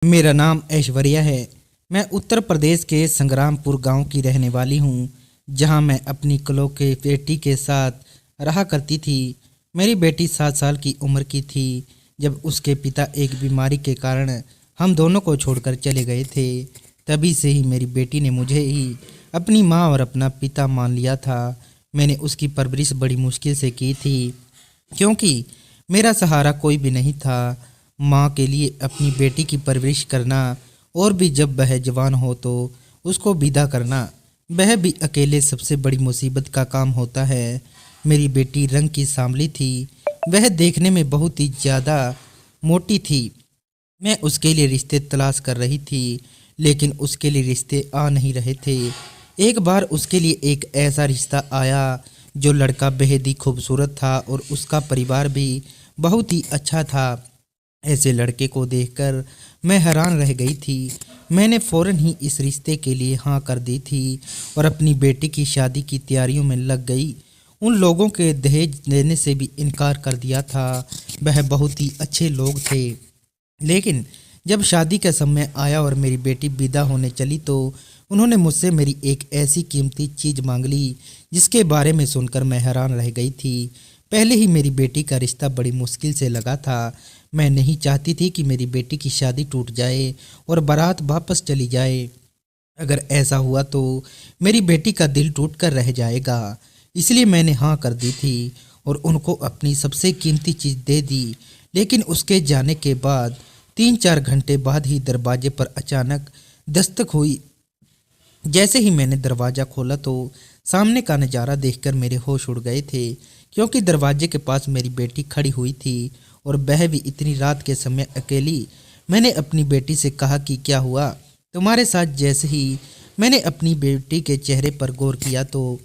मेरा नाम ऐश्वर्या है। मैं उत्तर प्रदेश के संग्रामपुर गांव की रहने वाली हूं, जहां मैं अपनी कलो के बेटी के साथ रहा करती थी। मेरी बेटी 7 साल की उम्र की थी जब उसके पिता एक बीमारी के कारण हम दोनों को छोड़कर चले गए थे। तभी से ही मेरी बेटी ने मुझे ही अपनी माँ और अपना पिता मान लिया था। मैंने उसकी परवरिश बड़ी मुश्किल से की थी, क्योंकि मेरा सहारा कोई भी नहीं था। माँ के लिए अपनी बेटी की परवरिश करना और भी जब वह जवान हो तो उसको विदा करना, वह भी अकेले सबसे बड़ी मुसीबत का काम होता है। मेरी बेटी रंग की सांवली थी, वह देखने में बहुत ही ज़्यादा मोटी थी। मैं उसके लिए रिश्ते तलाश कर रही थी, लेकिन उसके लिए रिश्ते आ नहीं रहे थे। एक बार उसके लिए एक ऐसा रिश्ता आया जो लड़का बेहद ही खूबसूरत था और उसका परिवार भी बहुत ही अच्छा था। ऐसे लड़के को देखकर मैं हैरान रह गई थी। मैंने फ़ौरन ही इस रिश्ते के लिए हाँ कर दी थी और अपनी बेटी की शादी की तैयारियों में लग गई। उन लोगों के दहेज देने से भी इनकार कर दिया था। वह बहुत ही अच्छे लोग थे, लेकिन जब शादी का समय आया और मेरी बेटी विदा होने चली तो उन्होंने मुझसे मेरी एक ऐसी कीमती चीज़ मांग ली जिसके बारे में सुनकर मैं हैरान रह गई थी। पहले ही मेरी बेटी का रिश्ता बड़ी मुश्किल से लगा था। मैं नहीं चाहती थी कि मेरी बेटी की शादी टूट जाए और बारात वापस चली जाए। अगर ऐसा हुआ तो मेरी बेटी का दिल टूट कर रह जाएगा। इसलिए मैंने हाँ कर दी थी और उनको अपनी सबसे कीमती चीज़ दे दी। लेकिन उसके जाने के बाद 3-4 घंटे बाद ही दरवाजे पर अचानक दस्तक हुई। जैसे ही मैंने दरवाज़ा खोला तो सामने का नज़ारा देखकर मेरे होश उड़ गए थे, क्योंकि दरवाजे के पास मेरी बेटी खड़ी हुई थी और वह भी इतनी रात के समय अकेली। मैंने अपनी बेटी से कहा कि क्या हुआ तुम्हारे साथ। जैसे ही मैंने अपनी बेटी के चेहरे पर गौर किया तो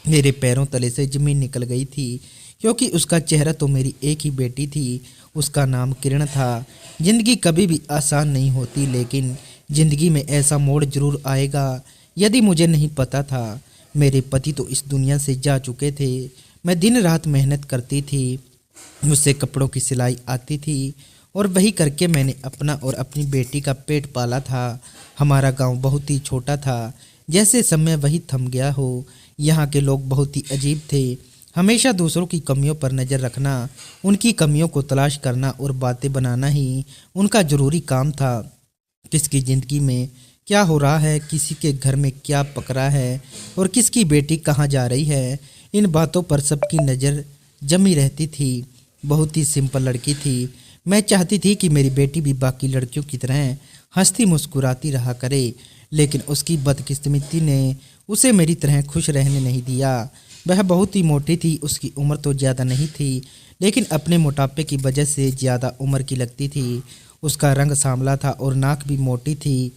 मेरे पैरों तले से ज़मीन निकल गई थी, क्योंकि उसका चेहरा तो मेरी एक ही बेटी थी। उसका नाम किरण था। ज़िंदगी कभी भी आसान नहीं होती, लेकिन ज़िंदगी में ऐसा मोड़ ज़रूर आएगा। यदि मुझे नहीं पता था, मेरे पति तो इस दुनिया से जा चुके थे। मैं दिन रात मेहनत करती थी, मुझसे कपड़ों की सिलाई आती थी और वही करके मैंने अपना और अपनी बेटी का पेट पाला था। हमारा गांव बहुत ही छोटा था, जैसे समय वही थम गया हो। यहाँ के लोग बहुत ही अजीब थे। हमेशा दूसरों की कमियों पर नज़र रखना, उनकी कमियों को तलाश करना और बातें बनाना ही उनका ज़रूरी काम था। किसकी ज़िंदगी में क्या हो रहा है, किसी के घर में क्या पक रहा है और किसकी बेटी कहाँ जा रही है, इन बातों पर सबकी नज़र जमी रहती थी। बहुत ही सिंपल लड़की थी। मैं चाहती थी कि मेरी बेटी भी बाकी लड़कियों की तरह हंसती मुस्कुराती रहा करे, लेकिन उसकी बदकिस्मती ने उसे मेरी तरह खुश रहने नहीं दिया। वह बहुत ही मोटी थी, उसकी उम्र तो ज़्यादा नहीं थी, लेकिन अपने मोटापे की वजह से ज़्यादा उम्र की लगती थी। उसका रंग सांवला था और नाक भी मोटी थी।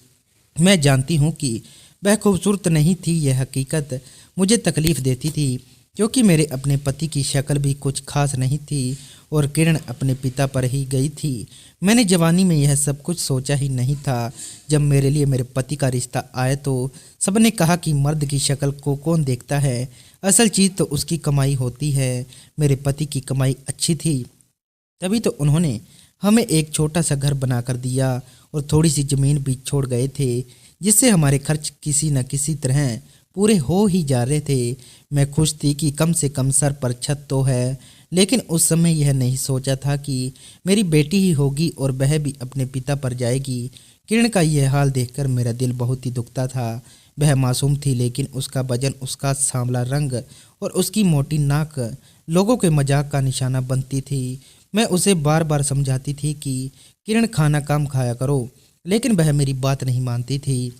मैं जानती हूँ कि वह खूबसूरत नहीं थी, यह हकीकत मुझे तकलीफ़ देती थी, क्योंकि मेरे अपने पति की शक्ल भी कुछ खास नहीं थी और किरण अपने पिता पर ही गई थी। मैंने जवानी में यह सब कुछ सोचा ही नहीं था। जब मेरे लिए मेरे पति का रिश्ता आया तो सबने कहा कि मर्द की शक्ल को कौन देखता है, असल चीज़ तो उसकी कमाई होती है। मेरे पति की कमाई अच्छी थी, तभी तो उन्होंने हमें एक छोटा सा घर बनाकर दिया और थोड़ी सी ज़मीन भी छोड़ गए थे, जिससे हमारे खर्च किसी न किसी तरह पूरे हो ही जा रहे थे। मैं खुश थी कि कम से कम सर पर छत तो है, लेकिन उस समय यह नहीं सोचा था कि मेरी बेटी ही होगी और वह भी अपने पिता पर जाएगी। किरण का यह हाल देखकर मेरा दिल बहुत ही दुखता था। वह मासूम थी, लेकिन उसका वजन, उसका सांवला रंग और उसकी मोटी नाक लोगों के मजाक का निशाना बनती थी। मैं उसे बार बार समझाती थी कि किरण खाना कम खाया करो, लेकिन वह मेरी बात नहीं मानती थी।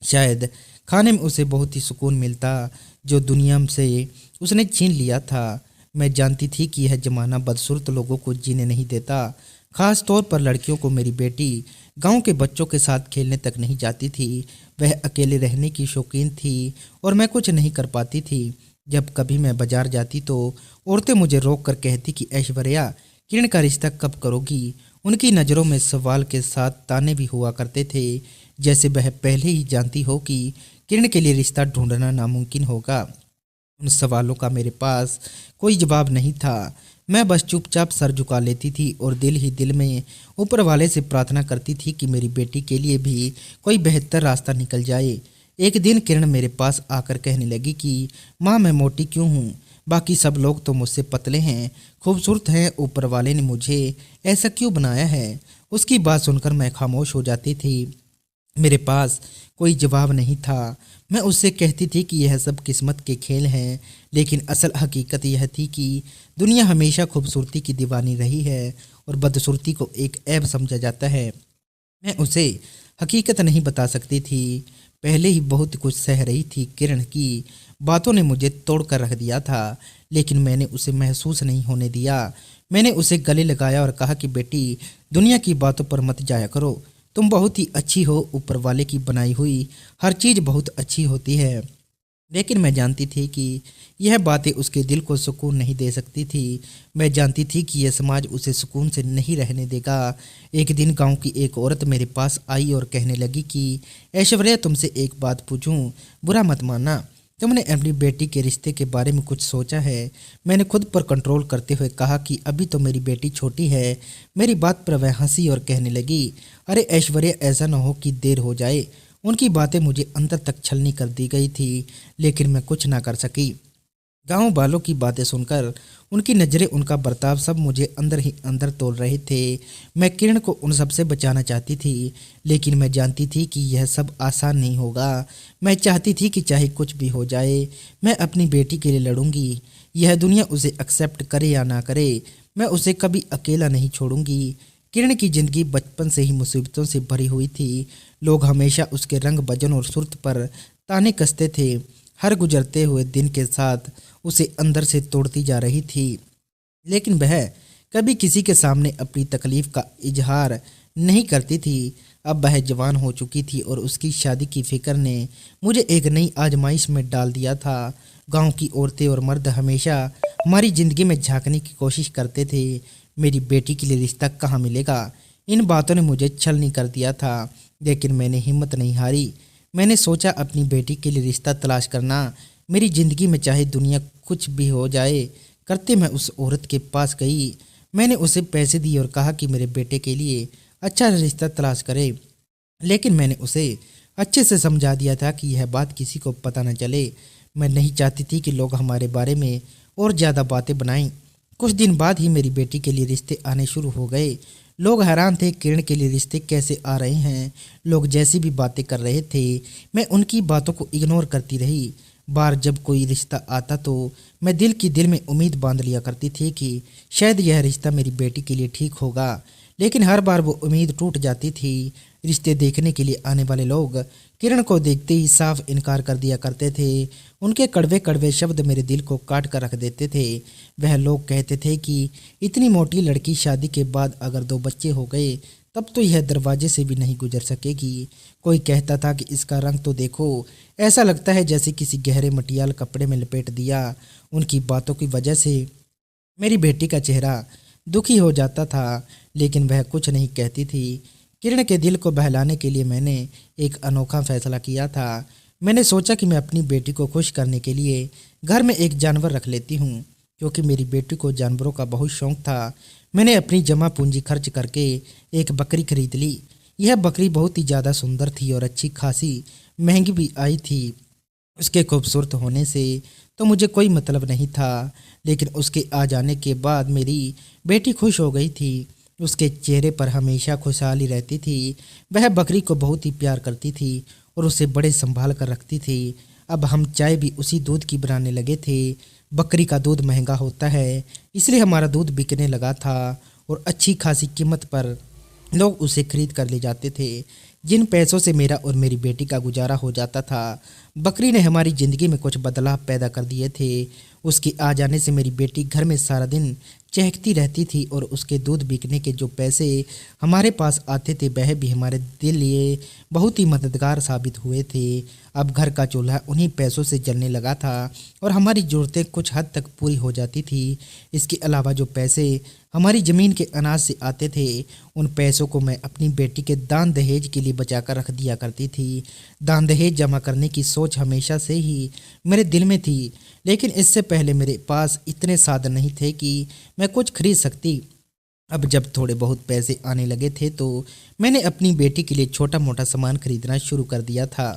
शायद खाने में उसे बहुत ही सुकून मिलता, जो दुनिया से उसने छीन लिया था। मैं जानती थी कि यह ज़माना बदसूरत लोगों को जीने नहीं देता, ख़ास तौर पर लड़कियों को। मेरी बेटी गांव के बच्चों के साथ खेलने तक नहीं जाती थी। वह अकेले रहने की शौकीन थी और मैं कुछ नहीं कर पाती थी। जब कभी मैं बाजार जाती तो औरतें मुझे रोक कर कहती कि ऐश्वर्या, किरण का रिश्ता कब करोगी। उनकी नज़रों में सवाल के साथ ताने भी हुआ करते थे, जैसे वह पहले ही जानती हो कि किरण के लिए रिश्ता ढूंढना नामुमकिन होगा। उन सवालों का मेरे पास कोई जवाब नहीं था। मैं बस चुपचाप सर झुका लेती थी और दिल ही दिल में ऊपर वाले से प्रार्थना करती थी कि मेरी बेटी के लिए भी कोई बेहतर रास्ता निकल जाए। एक दिन किरण मेरे पास आकर कहने लगी कि माँ, मैं मोटी क्यों हूँ? बाकी सब लोग तो मुझसे पतले हैं, खूबसूरत हैं, ऊपर वाले ने मुझे ऐसा क्यों बनाया है? उसकी बात सुनकर मैं खामोश हो जाती थी। मेरे पास कोई जवाब नहीं था। मैं उससे कहती थी कि यह सब किस्मत के खेल हैं, लेकिन असल हकीकत यह थी कि दुनिया हमेशा खूबसूरती की दीवानी रही है और बदसूरती को एक ऐब समझा जाता है। मैं उसे हकीकत नहीं बता सकती थी। पहले ही बहुत कुछ सह रही थी। किरण की बातों ने मुझे तोड़ कर रख दिया था, लेकिन मैंने उसे महसूस नहीं होने दिया। मैंने उसे गले लगाया और कहा कि बेटी, दुनिया की बातों पर मत जाया करो। तुम बहुत ही अच्छी हो, ऊपर वाले की बनाई हुई हर चीज़ बहुत अच्छी होती है। लेकिन मैं जानती थी कि यह बातें उसके दिल को सुकून नहीं दे सकती थी। मैं जानती थी कि यह समाज उसे सुकून से नहीं रहने देगा। एक दिन गांव की एक औरत मेरे पास आई और कहने लगी कि ऐश्वर्या, तुमसे एक बात पूछूं? बुरा मत मानना, तुमने अपनी बेटी के रिश्ते के बारे में कुछ सोचा है? मैंने खुद पर कंट्रोल करते हुए कहा कि अभी तो मेरी बेटी छोटी है। मेरी बात पर वह हंसी और कहने लगी, अरे ऐश्वर्या, ऐसा न हो कि देर हो जाए। उनकी बातें मुझे अंदर तक छलनी कर दी गई थी, लेकिन मैं कुछ ना कर सकी। गांव वालों की बातें सुनकर, उनकी नज़रें, उनका बर्ताव, सब मुझे अंदर ही अंदर तोड़ रहे थे। मैं किरण को उन सब से बचाना चाहती थी, लेकिन मैं जानती थी कि यह सब आसान नहीं होगा। मैं चाहती थी कि चाहे कुछ भी हो जाए, मैं अपनी बेटी के लिए लड़ूंगी। यह दुनिया उसे एक्सेप्ट करे या ना करे, मैं उसे कभी अकेला नहीं छोड़ूंगी। किरण की ज़िंदगी बचपन से ही मुसीबतों से भरी हुई थी। लोग हमेशा उसके रंग, वजन और सूरत पर ताने कसते थे। हर गुजरते हुए दिन के साथ उसे अंदर से तोड़ती जा रही थी, लेकिन वह कभी किसी के सामने अपनी तकलीफ का इजहार नहीं करती थी। अब वह जवान हो चुकी थी और उसकी शादी की फिक्र ने मुझे एक नई आजमाइश में डाल दिया था। गांव की औरतें और मर्द हमेशा हमारी ज़िंदगी में झांकने की कोशिश करते थे। मेरी बेटी के लिए रिश्ता कहाँ मिलेगा? इन बातों ने मुझे छलनी कर दिया था, लेकिन मैंने हिम्मत नहीं हारी। मैंने सोचा अपनी बेटी के लिए रिश्ता तलाश करना मेरी ज़िंदगी में चाहे दुनिया कुछ भी हो जाए करते। मैं उस औरत के पास गई। मैंने उसे पैसे दिए और कहा कि मेरे बेटे के लिए अच्छा रिश्ता तलाश करे, लेकिन मैंने उसे अच्छे से समझा दिया था कि यह बात किसी को पता न चले। मैं नहीं चाहती थी कि लोग हमारे बारे में और ज़्यादा बातें बनाएं। कुछ दिन बाद ही मेरी बेटी के लिए रिश्ते आने शुरू हो गए। लोग हैरान थे, किरण के लिए रिश्ते कैसे आ रहे हैं? लोग जैसी भी बातें कर रहे थे, मैं उनकी बातों को इग्नोर करती रही। बार जब कोई रिश्ता आता तो मैं दिल में उम्मीद बांध लिया करती थी कि शायद यह रिश्ता मेरी बेटी के लिए ठीक होगा, लेकिन हर बार वो उम्मीद टूट जाती थी। रिश्ते देखने के लिए आने वाले लोग किरण को देखते ही साफ इनकार कर दिया करते थे। उनके कड़वे कड़वे शब्द मेरे दिल को काट कर रख देते थे। वह लोग कहते थे कि इतनी मोटी लड़की, शादी के बाद अगर 2 बच्चे हो गए तब तो यह दरवाजे से भी नहीं गुजर सकेगी। कोई कहता था कि इसका रंग तो देखो, ऐसा लगता है जैसे किसी गहरे मटियाल कपड़े में लपेट दिया। उनकी बातों की वजह से मेरी बेटी का चेहरा दुखी हो जाता था, लेकिन वह कुछ नहीं कहती थी। किरण के दिल को बहलाने के लिए मैंने एक अनोखा फैसला किया था। मैंने सोचा कि मैं अपनी बेटी को खुश करने के लिए घर में एक जानवर रख लेती हूँ, क्योंकि मेरी बेटी को जानवरों का बहुत शौक था। मैंने अपनी जमा पूंजी खर्च करके एक बकरी खरीद ली। यह बकरी बहुत ही ज़्यादा सुंदर थी और अच्छी खासी महंगी भी आई थी। उसके खूबसूरत होने से तो मुझे कोई मतलब नहीं था, लेकिन उसके आ जाने के बाद मेरी बेटी खुश हो गई थी। उसके चेहरे पर हमेशा खुशहाली रहती थी। वह बकरी को बहुत ही प्यार करती थी और उसे बड़े संभाल कर रखती थी। अब हम चाय भी उसी दूध की बनाने लगे थे। बकरी का दूध महंगा होता है, इसलिए हमारा दूध बिकने लगा था और अच्छी खासी कीमत पर लोग उसे खरीद कर ले जाते थे, जिन पैसों से मेरा और मेरी बेटी का गुजारा हो जाता था। बकरी ने हमारी ज़िंदगी में कुछ बदलाव पैदा कर दिए थे। उसके आ जाने से मेरी बेटी घर में सारा दिन चहकती रहती थी और उसके दूध बिकने के जो पैसे हमारे पास आते थे वह भी हमारे दिल लिए बहुत ही मददगार साबित हुए थे। अब घर का चूल्हा उन्हीं पैसों से जलने लगा था और हमारी ज़रूरतें कुछ हद तक पूरी हो जाती थी। इसके अलावा जो पैसे हमारी ज़मीन के अनाज से आते थे, उन पैसों को मैं अपनी बेटी के दान दहेज के लिए बचाकर रख दिया करती थी। दान दहेज जमा करने की सोच हमेशा से ही मेरे दिल में थी, लेकिन इससे पहले मेरे पास इतने साधन नहीं थे कि मैं कुछ खरीद सकती। अब जब थोड़े बहुत पैसे आने लगे थे तो मैंने अपनी बेटी के लिए छोटा मोटा सामान खरीदना शुरू कर दिया था।